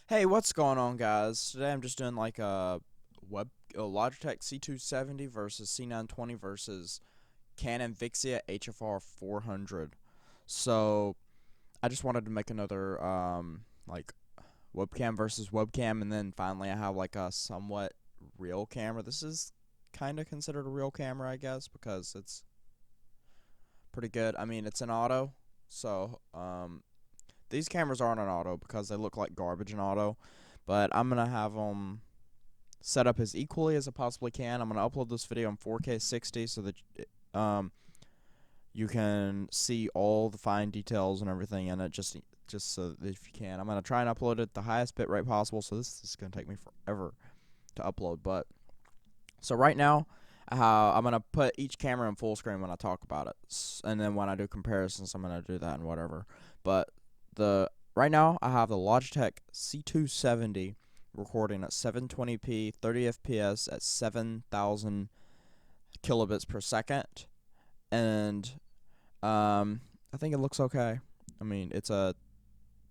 Hey, what's going on, guys? Today I'm just doing like a Logitech c270 versus c920 versus Canon Vixia HFR 400. So I just wanted to make another like webcam versus webcam, and then finally I have like a somewhat real camera. This is kind of considered a real camera, I guess, because it's pretty good. I mean, it's an auto, so these cameras aren't an auto because they look like garbage in auto, but I'm gonna have them set up as equally as I possibly can. I'm gonna upload this video in 4K 60 so that um you can see all the fine details and everything in it. Just so that if you can, I'm gonna try and upload it at the highest bitrate possible. So this is gonna take me forever to upload, but so right now. I'm gonna put each camera in full screen when I talk about it, and then when I do comparisons, I'm gonna do that and whatever. But the right now I have the Logitech C270 recording at 720p 30 fps at 7,000 kilobits per second, and I think it looks okay. I mean, it's a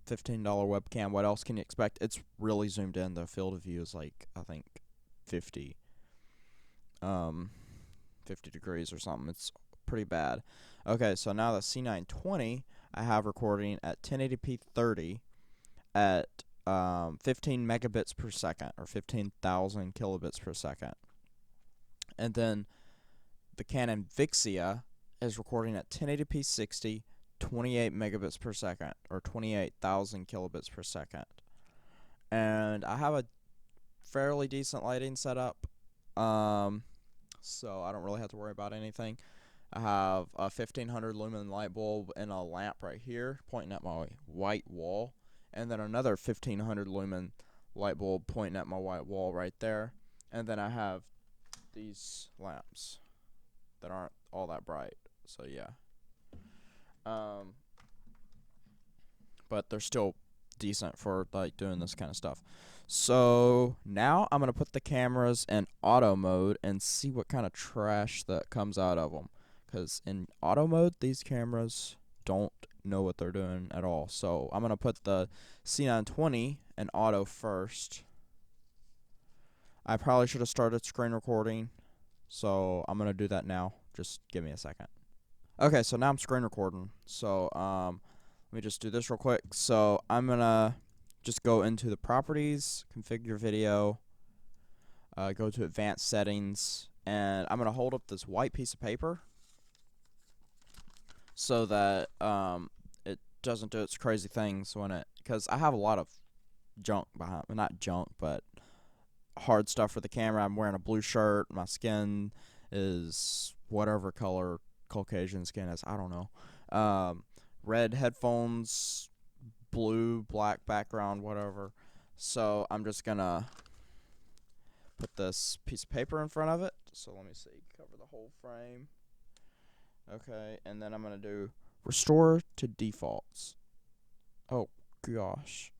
$15 webcam. What else can you expect? It's really zoomed in. The field of view is like, I think, 50 um 50 degrees or something. It's pretty bad. Okay, so now the C920 I have recording at 1080p 30 at 15 megabits per second, or 15,000 kilobits per second. And then the Canon Vixia is recording at 1080p 60, 28 megabits per second, or 28,000 kilobits per second. And I have a fairly decent lighting setup, so I don't really have to worry about anything. I have a 1500 lumen light bulb and a lamp right here pointing at my white wall, and then another 1500 lumen light bulb pointing at my white wall right there. And then I have these lamps that aren't all that bright. So yeah. But they're still decent for like doing this kind of stuff. So now I'm gonna put the cameras in auto mode and see what kind of trash that comes out of them. Because in auto mode, these cameras don't know what they're doing at all. So I'm gonna put the C920 in auto first. I probably should have started screen recording, so I'm gonna do that now. Just give me a second. Okay, so now I'm screen recording. So let me just do this real quick. So I'm gonna just go into the properties, configure video, go to advanced settings, and I'm gonna hold up this white piece of paper so that it doesn't do its crazy things when because I have a lot of junk behind, well, not junk, but hard stuff for the camera. I'm wearing a blue shirt. My skin is whatever color Caucasian skin is. I don't know. Red headphones, blue, black background, whatever. So I'm just gonna put this piece of paper in front of it. So let me see, cover the whole frame. Okay, and then I'm gonna do restore to defaults. Oh gosh.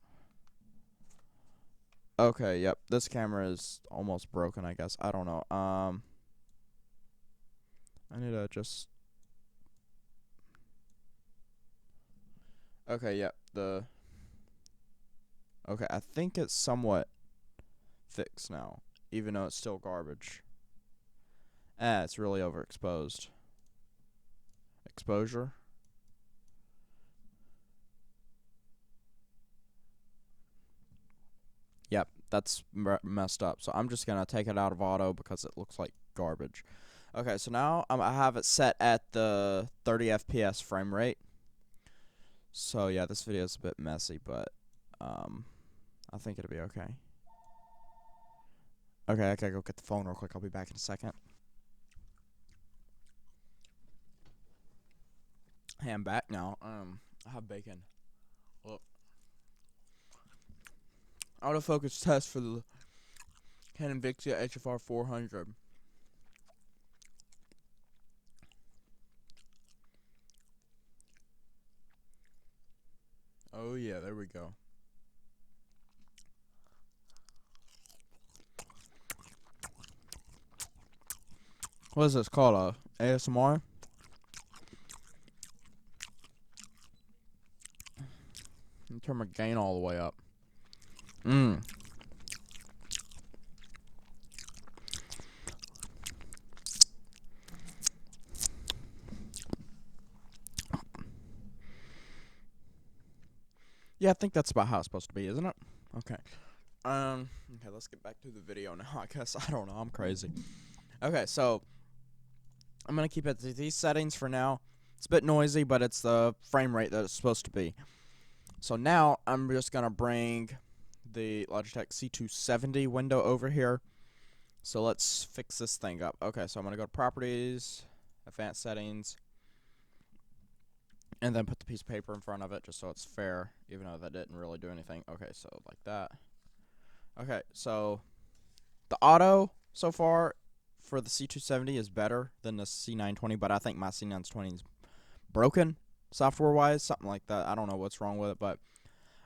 Okay, yep. This camera is almost broken, I guess. I don't know. I need to just. Okay, yep. Okay, I think it's somewhat fixed now, even though it's still garbage. It's really overexposed. Exposure. Yep, that's messed up. So I'm just gonna take it out of auto because it looks like garbage. Okay, so now I have it set at the 30 FPS frame rate. So yeah, this video is a bit messy, but I think it'll be okay. Okay, I gotta go get the phone real quick. I'll be back in a second. Hey, I'm back now. I have bacon. Look. Autofocus test for the Canon Vixia HFR 400. Oh yeah, there we go. What is this called? ASMR? Turn my gain all the way up. Mm. Yeah, I think that's about how it's supposed to be, isn't it? Okay. Okay, let's get back to the video now. I guess I don't know. I'm crazy. Okay, so I'm gonna keep it to these settings for now. It's a bit noisy, but it's the frame rate that it's supposed to be. So now I'm just gonna bring the Logitech C270 window over here. So let's fix this thing up. Okay, so I'm gonna go to Properties, Advanced Settings, and then put the piece of paper in front of it just so it's fair, even though that didn't really do anything. Okay, so like that. Okay, so the auto so far for the C270 is better than the C920, but I think my C920 is broken software-wise, something like that. I don't know what's wrong with it, but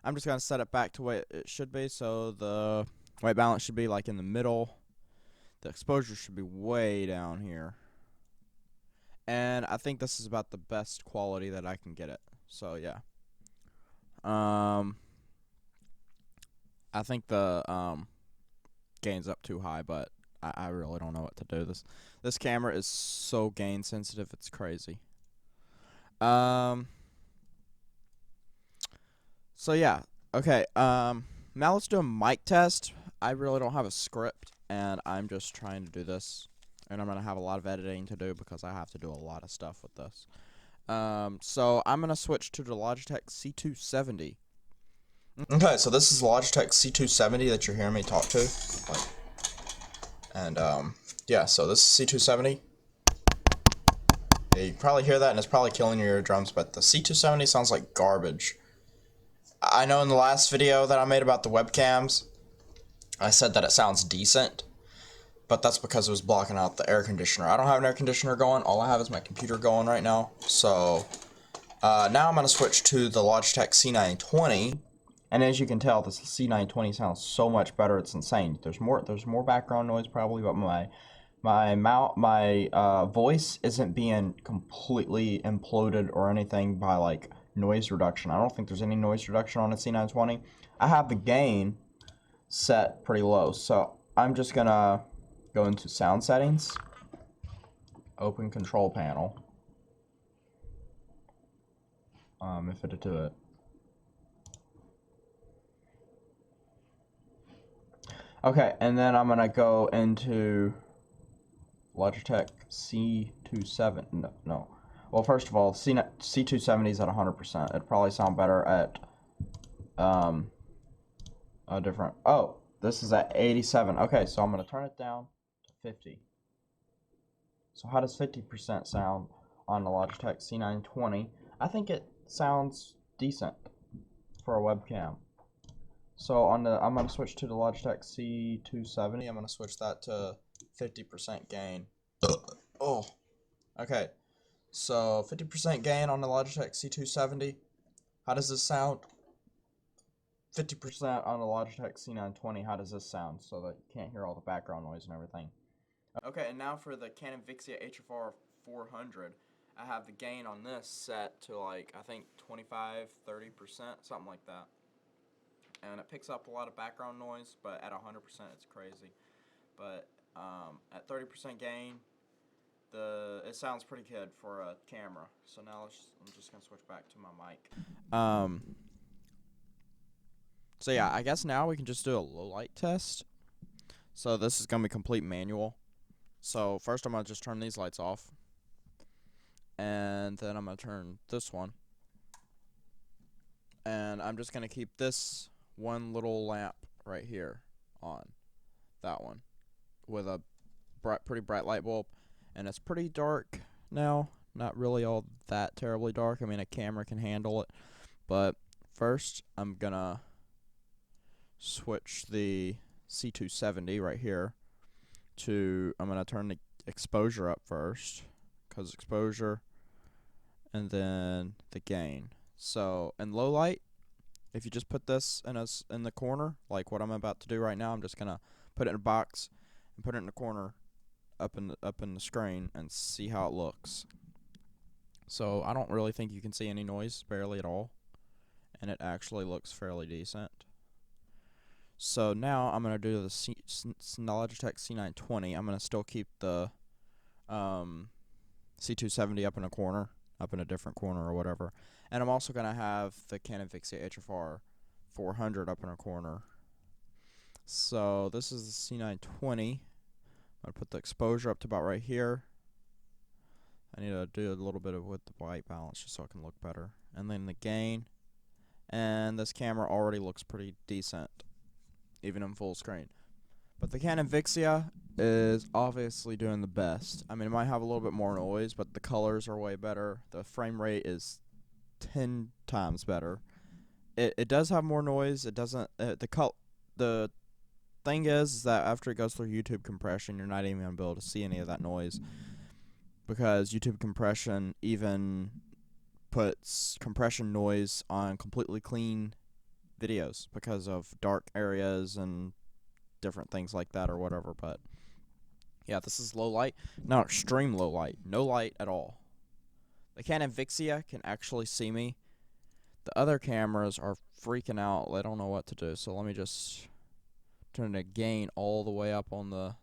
I'm just going to set it back to what it should be. So the white balance should be like in the middle. The exposure should be way down here. And I think this is about the best quality that I can get it. So yeah. I think the gain's up too high, but I really don't know what to do. This camera is so gain sensitive, it's crazy. So yeah. Okay. Now let's do a mic test. I really don't have a script, and I'm just trying to do this. And I'm going to have a lot of editing to do because I have to do a lot of stuff with this. So I'm going to switch to the Logitech C270. Okay, so this is Logitech C270 that you're hearing me talk to. And, yeah, so this is C270. Yeah, you can probably hear that, and it's probably killing your eardrums, but the C270 sounds like garbage. I know in the last video that I made about the webcams, I said that it sounds decent, but that's because it was blocking out the air conditioner. I don't have an air conditioner going. All I have is my computer going right now. So now I'm going to switch to the Logitech C920, and as you can tell, the C920 sounds so much better. It's insane. There's more background noise probably, but my voice isn't being completely imploded or anything by like noise reduction. I don't think there's any noise reduction on a C920. I have the gain set pretty low, so I'm just gonna go into sound settings, open control panel, if it do it. Okay, and then I'm gonna go into Logitech C270. No. Well, first of all, C270 is at 100%. It'd probably sound better at a different. Oh, this is at 87. Okay, so I'm gonna turn it down to 50. So how does 50% sound on the Logitech C920? I think it sounds decent for a webcam. So I'm gonna switch to the Logitech C270. I'm gonna switch that to 50% gain. Oh, okay. So 50% gain on the Logitech C270. How does this sound? 50% on the Logitech C920. How does this sound? So that you can't hear all the background noise and everything. Okay, and now for the Canon Vixia r400, I have the gain on this set to like, I think 25, 30%, something like that. And it picks up a lot of background noise, but at 100% it's crazy. But at 30% gain, it sounds pretty good for a camera. So now I'm just gonna switch back to my mic. So yeah, I guess now we can just do a low light test. So this is gonna be complete manual. So first I'm gonna just turn these lights off, and then I'm gonna turn this one, and I'm just gonna keep this one little lamp right here on, that one, with a pretty bright light bulb, and it's pretty dark now, not really all that terribly dark. I mean, a camera can handle it, but first I'm gonna switch the C270 right here to, I'm gonna turn the exposure up first, because exposure, and then the gain. So in low light, if you just put this in the corner, like what I'm about to do right now, I'm just gonna put it in a box and put it in the corner up in the screen and see how it looks. So I don't really think you can see any noise, barely at all, and it actually looks fairly decent. So now I'm gonna do the Logitech C920. I'm gonna still keep the C270 up in a corner, up in a different corner or whatever, and I'm also gonna have the Canon Vixia HFR 400 up in a corner. So this is the C920. I'm gonna put the exposure up to about right here. I need to do a little bit of with the white balance just so it can look better. And then the gain. And this camera already looks pretty decent, even in full screen. But the Canon Vixia is obviously doing the best. I mean, it might have a little bit more noise, but the colors are way better. The frame rate is 10 times better. It does have more noise. It doesn't. The thing is that after it goes through YouTube compression, you're not even gonna be able to see any of that noise, because YouTube compression even puts compression noise on completely clean videos because of dark areas and different things like that or whatever. But yeah, this is low light, not extreme low light, no light at all. The Canon Vixia can actually see me. The other cameras are freaking out. They don't know what to do. So let me just turn the gain all the way up on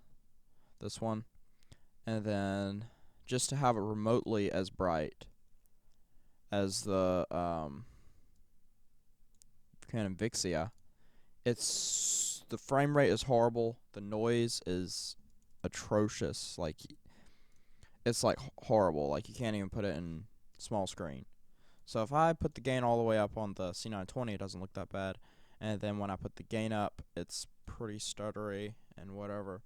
this one, and then just to have it remotely as bright as the Canon Vixia. The frame rate is horrible. The noise is atrocious. Like, it's like horrible. Like, you can't even put it in small screen. So if I put the gain all the way up on the C920, it doesn't look that bad. And then when I put the gain up, it's pretty stuttery and whatever.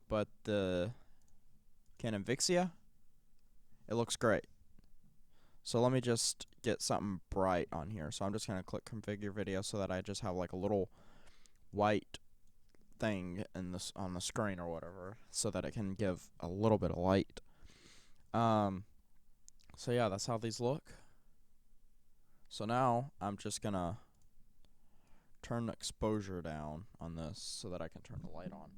But the Canon Vixia, it looks great. So let me just get something bright on here. So I'm just going to click configure video so that I just have like a little white thing on the screen or whatever, so that it can give a little bit of light. So yeah, that's how these look. So now I'm just gonna turn the exposure down on this so that I can turn the light on.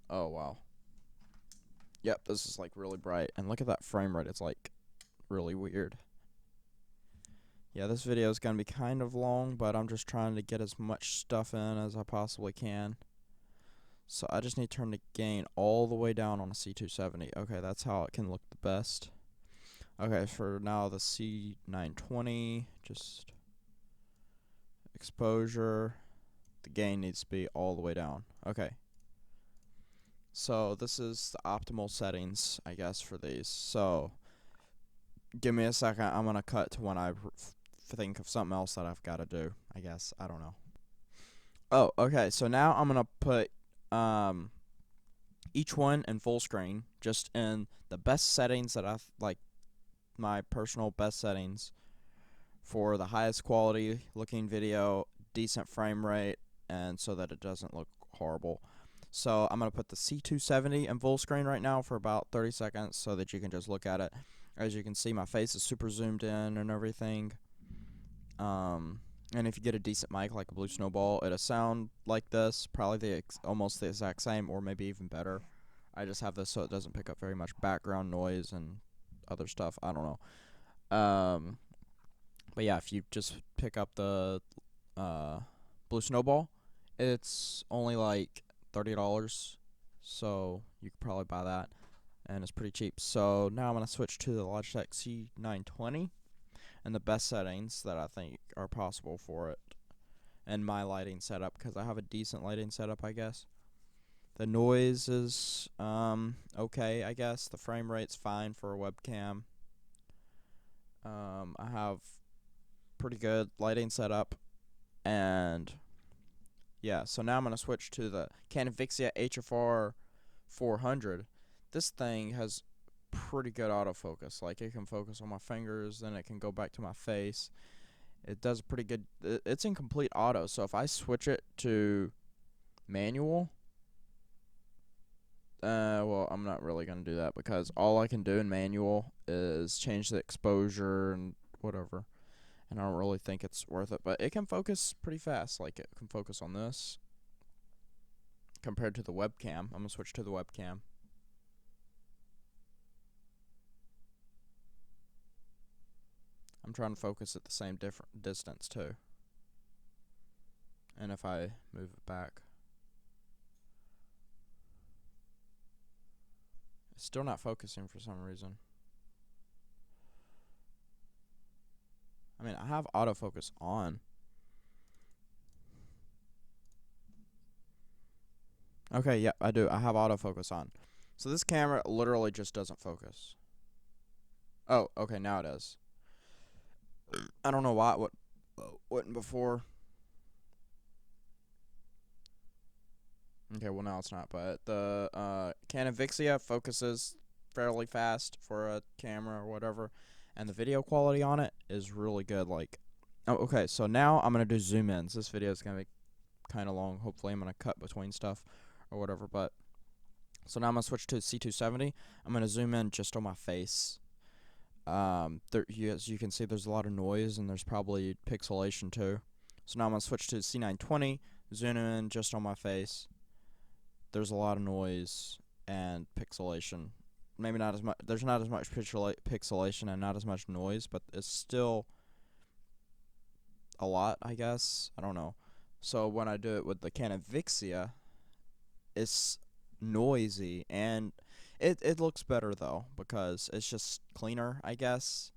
Oh wow. Yep, this is like really bright, and look at that frame rate. It's like really weird. Yeah, this video is gonna be kind of long, but I'm just trying to get as much stuff in as I possibly can. So I just need to turn the gain all the way down on a C270. Okay, that's how it can look the best. Okay, for now the C920, just exposure. The gain needs to be all the way down. Okay. So this is the optimal settings, I guess, for these. So give me a second. I'm going to cut to when I think of something else that I've got to do, I guess. I don't know. Oh, okay. So now I'm going to put each one in full screen, just in the best settings that I like, my personal best settings for the highest quality looking video, decent frame rate, and so that it doesn't look horrible. So I'm going to put the C270 in full screen right now for about 30 seconds so that you can just look at it. As you can see, my face is super zoomed in and everything. And if you get a decent mic like a Blue Snowball, it'll sound like this, probably almost the exact same, or maybe even better. I just have this so it doesn't pick up very much background noise and other stuff. I don't know. But yeah, if you just pick up the Blue Snowball, it's only like $30, so you could probably buy that, and it's pretty cheap. So now I'm going to switch to the Logitech C920 and the best settings that I think are possible for it, and my lighting setup, because I have a decent lighting setup, I guess. The noise is okay, I guess. The frame rate's fine for a webcam. I have pretty good lighting setup, and yeah, so now I'm going to switch to the Canon Vixia HFR 400. This thing has pretty good autofocus. Like, it can focus on my fingers, then it can go back to my face. It does pretty good. It's in complete auto, so if I switch it to manual, well, I'm not really going to do that, because all I can do in manual is change the exposure and whatever. And I don't really think it's worth it, but it can focus pretty fast. Like, it can focus on this compared to the webcam. I'm going to switch to the webcam. I'm trying to focus at the same different distance too. And if I move it back, it's still not focusing for some reason. I mean, I have autofocus on. Okay, yeah, I do. I have autofocus on. So this camera literally just doesn't focus. Oh, okay, now it is. I don't know why it wouldn't before. Okay, well now it's not, but the Canon Vixia focuses fairly fast for a camera or whatever, and the video quality on it is really good. Like, oh, okay, so now I'm gonna do zoom ins. This video is gonna be kind of long. Hopefully, I'm gonna cut between stuff or whatever. But so now I'm gonna switch to C270. I'm gonna zoom in just on my face. As you can see, there's a lot of noise and there's probably pixelation too. So now I'm gonna switch to C920. Zoom in just on my face. There's a lot of noise and pixelation. Maybe not as much. There's not as much pixelation and not as much noise, but it's still a lot, I guess. I don't know. So when I do it with the Canon Vixia, it's noisy and it looks better though because it's just cleaner, I guess.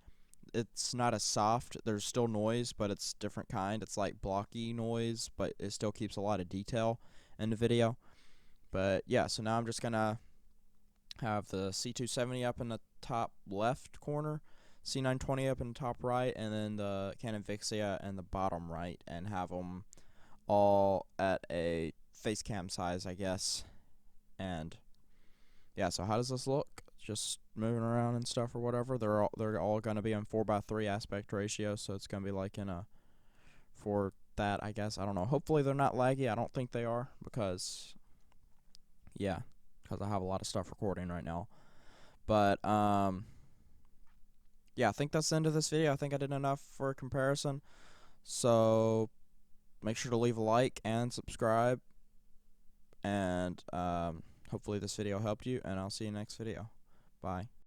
It's not as soft. There's still noise, but it's different kind. It's like blocky noise, but it still keeps a lot of detail in the video. But yeah, so now I'm just gonna have the C270 up in the top left corner, C920 up in the top right, and then the Canon Vixia in the bottom right, and have them all at a face cam size, I guess. And yeah, so how does this look? Just moving around and stuff or whatever. They're all gonna be in 4:3 aspect ratio, so it's gonna be like in a for that, I guess. I don't know. Hopefully they're not laggy. I don't think they are because yeah, because I have a lot of stuff recording right now. But yeah, I think that's the end of this video. I think I did enough for a comparison. So make sure to leave a like and subscribe. And hopefully this video helped you, and I'll see you next video. Bye.